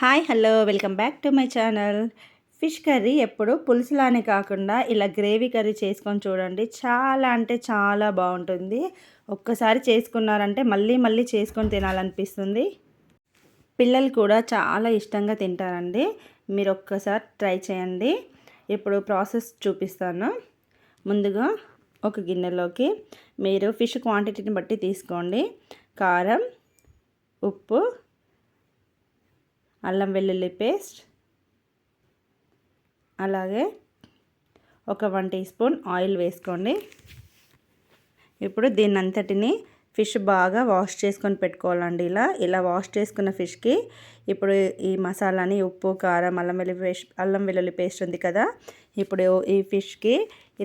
Hi hello welcome back to my channel. Fish curry ఎప్పుడు పులుసులానే కాకుండా ఇలా గ్రేవీ కర్రీ చేసుకొని చూడండి. చాలా అంటే చాలా బాగుంటుంది. ఒక్కసారి చేసుకున్నారంటే మళ్ళీ మళ్ళీ చేసుకొని తినాలనిపిస్తుంది. పిల్లలు కూడా చాలా ఇష్టంగా తింటారండి. మీరు ఒక్కసారి ట్రై చేయండి. ఇప్పుడు ప్రాసెస్ చూపిస్తాను. ముందుగా ఒక గిన్నెలోకి మీరు ఫిష్ క్వాంటిటీని బట్టి తీసుకోండి. కారం, ఉప్పు, అల్లం వెల్లుల్లి పేస్ట్, అలాగే ఒక 1 టీ స్పూన్ ఆయిల్ వేసుకోండి. ఇప్పుడు దీన్నంతటిని ఫిష్ బాగా వాష్ చేసుకొని పెట్టుకోవాలండి. ఇలా వాష్ చేసుకున్న ఫిష్కి ఇప్పుడు ఈ మసాలాని ఉప్పు, కారం, అల్లం వెల్లుల్లి పేస్ట్ ఉంది కదా, ఇప్పుడు ఈ ఫిష్కి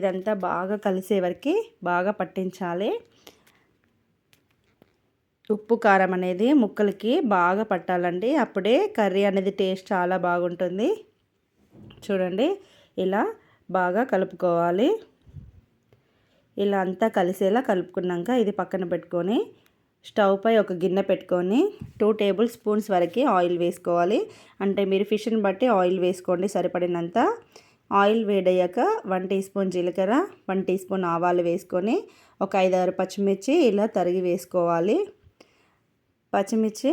ఇదంతా బాగా కలిసే వరకు బాగా పట్టించాలి. ఉప్పు కారం అనేది ముక్కలకి బాగా పట్టాలండి. అప్పుడే కర్రీ అనేది టేస్ట్ చాలా బాగుంటుంది. చూడండి, ఇలా బాగా కలుపుకోవాలి. ఇలా అంతా కలిసేలా కలుపుకున్నాక ఇది పక్కన పెట్టుకొని స్టవ్ పై ఒక గిన్నె పెట్టుకొని 2 టేబుల్ స్పూన్స్ వరకు ఆయిల్ వేసుకోవాలి. అంటే మీరు ఫిష్ని బట్టి ఆయిల్ వేసుకోండి సరిపడినంత. ఆయిల్ వేడయ్యాక 1 టీ స్పూన్ జీలకర్ర, 1 టీ స్పూన్ ఆవాలు వేసుకొని ఒక 5-6 పచ్చిమిర్చి ఇలా తరిగి వేసుకోవాలి. పచ్చిమిర్చి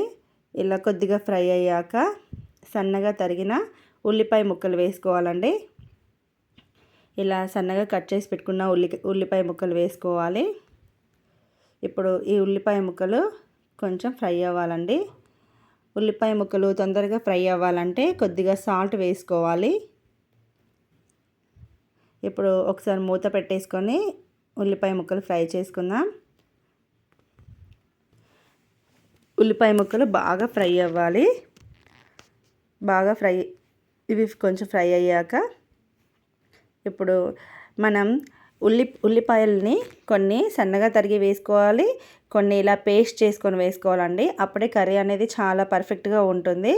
ఇలా కొద్దిగా ఫ్రై అయ్యాక సన్నగా తరిగిన ఉల్లిపాయ ముక్కలు వేసుకోవాలండి. ఇలా సన్నగా కట్ చేసి పెట్టుకున్న ఉల్లిపాయ ముక్కలు వేసుకోవాలి. ఇప్పుడు ఈ ఉల్లిపాయ ముక్కలు కొంచెం ఫ్రై అవ్వాలండి. ఉల్లిపాయ ముక్కలు తొందరగా ఫ్రై అవ్వాలంటే కొద్దిగా సాల్ట్ వేసుకోవాలి. ఇప్పుడు ఒకసారి మూత పెట్టేసుకొని ఉల్లిపాయ ముక్కలు ఫ్రై చేసుకుందాం. ఉల్లిపాయ ముక్కలు బాగా ఫ్రై అవ్వాలి. ఇవి కొంచెం ఫ్రై అయ్యాక ఇప్పుడు మనం ఉల్లిపాయలని కొన్ని సన్నగా తరిగి వేసుకోవాలి, కొన్ని ఇలా పేస్ట్ చేసుకొని వేసుకోవాలండి. అప్పుడే కర్రీ అనేది చాలా పర్ఫెక్ట్గా ఉంటుంది.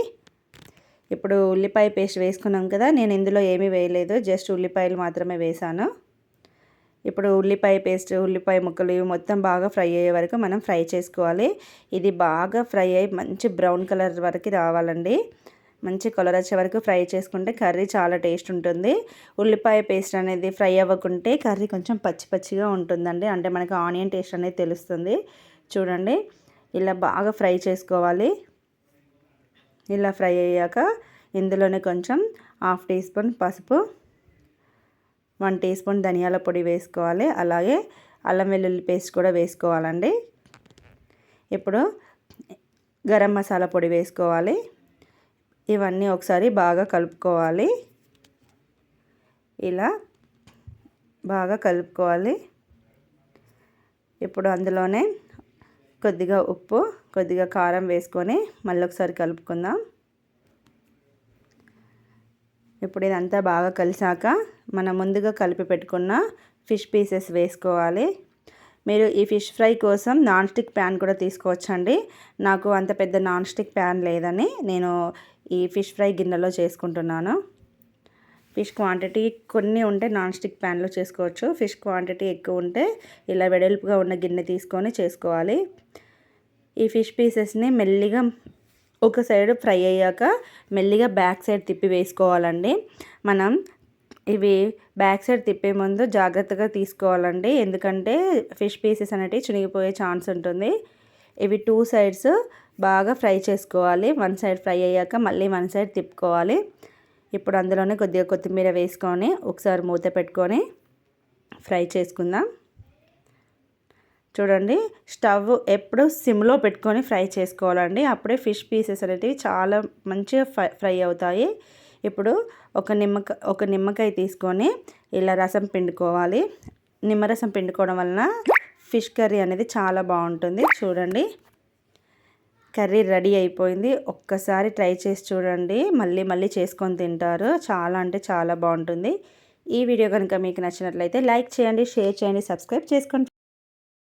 ఇప్పుడు ఉల్లిపాయ పేస్ట్ వేసుకున్నాం కదా, నేను ఇందులో ఏమీ వేయలేదు, జస్ట్ ఉల్లిపాయలు మాత్రమే వేసాను. ఇప్పుడు ఉల్లిపాయ పేస్ట్, ఉల్లిపాయ ముక్కలు ఇవి మొత్తం బాగా ఫ్రై అయ్యే వరకు మనం ఫ్రై చేసుకోవాలి. ఇది బాగా ఫ్రై అయ్యి మంచి బ్రౌన్ కలర్ వరకు రావాలండి. మంచి కలర్ వచ్చే వరకు ఫ్రై చేసుకుంటే కర్రీ చాలా టేస్ట్ ఉంటుంది. ఉల్లిపాయ పేస్ట్ అనేది ఫ్రై అవ్వకుంటే కర్రీ కొంచెం పచ్చి పచ్చిగా ఉంటుందండి. అంటే మనకు ఆనియన్ టేస్ట్ అనేది తెలుస్తుంది. చూడండి, ఇలా బాగా ఫ్రై చేసుకోవాలి. ఇలా ఫ్రై అయ్యాక ఇందులోనే కొంచెం 1/2 టీ స్పూన్ పసుపు, 1 టీ స్పూన్ ధనియాల పొడి వేసుకోవాలి. అలాగే అల్లం వెల్లుల్లి పేస్ట్ కూడా వేసుకోవాలండి. ఇప్పుడు గరం మసాలా పొడి వేసుకోవాలి. ఇవన్నీ ఒకసారి బాగా కలుపుకోవాలి. ఇలా బాగా కలుపుకోవాలి. ఇప్పుడు అందులోనే కొద్దిగా ఉప్పు, కొద్దిగా కారం వేసుకొని మళ్ళీ ఒకసారి కలుపుకుందాం. ఇప్పుడు ఇదంతా బాగా కలిసాక మనం ముందుగా కలిపి పెట్టుకున్న ఫిష్ పీసెస్ వేసుకోవాలి. మీరు ఈ ఫిష్ ఫ్రై కోసం నాన్ స్టిక్ ప్యాన్ కూడా తీసుకోవచ్చండి. నాకు అంత పెద్ద నాన్ స్టిక్ ప్యాన్ లేదని నేను ఈ ఫిష్ ఫ్రై గిన్నెలో చేసుకుంటున్నాను. ఫిష్ క్వాంటిటీ కొన్ని ఉంటే నాన్ స్టిక్ ప్యాన్లో చేసుకోవచ్చు. ఫిష్ క్వాంటిటీ ఎక్కువ ఉంటే ఇలా వెడల్పుగా ఉన్న గిన్నె తీసుకొని చేసుకోవాలి. ఈ ఫిష్ పీసెస్ని మెల్లిగా ఒక సైడ్ ఫ్రై అయ్యాక మెల్లిగా బ్యాక్ సైడ్ తిప్పి వేసుకోవాలండి. మనం ఇవి బ్యాక్ సైడ్ తిప్పే ముందు జాగ్రత్తగా తీసుకోవాలండి, ఎందుకంటే ఫిష్ పీసెస్ అనేవి చినిగిపోయే ఛాన్స్ ఉంటుంది. ఇవి 2 సైడ్స్ బాగా ఫ్రై చేసుకోవాలి. 1 సైడ్ ఫ్రై అయ్యాక మళ్ళీ 1 సైడ్ తిప్పుకోవాలి. ఇప్పుడు అందులోనే కొద్దిగా కొత్తిమీర వేసుకొని ఒకసారి మూత పెట్టుకొని ఫ్రై చేసుకుందాం. చూడండి, స్టవ్ ఎప్పుడు సిమ్లో పెట్టుకొని ఫ్రై చేసుకోవాలండి. అప్పుడే ఫిష్ పీసెస్ అనేటివి చాలా మంచిగా ఫ్రై అవుతాయి. ఇప్పుడు ఒక నిమ్మకాయ తీసుకొని ఇలా రసం పిండుకోవాలి. నిమ్మరసం పిండుకోవడం వలన ఫిష్ కర్రీ అనేది చాలా బాగుంటుంది. చూడండి, కర్రీ రెడీ అయిపోయింది. ఒక్కసారి ట్రై చేసి చూడండి, మళ్ళీ మళ్ళీ చేసుకొని తింటారు. చాలా అంటే చాలా బాగుంటుంది. ఈ వీడియో కనుక మీకు నచ్చినట్లయితే లైక్ చేయండి, షేర్ చేయండి, సబ్స్క్రైబ్ చేసుకోండి.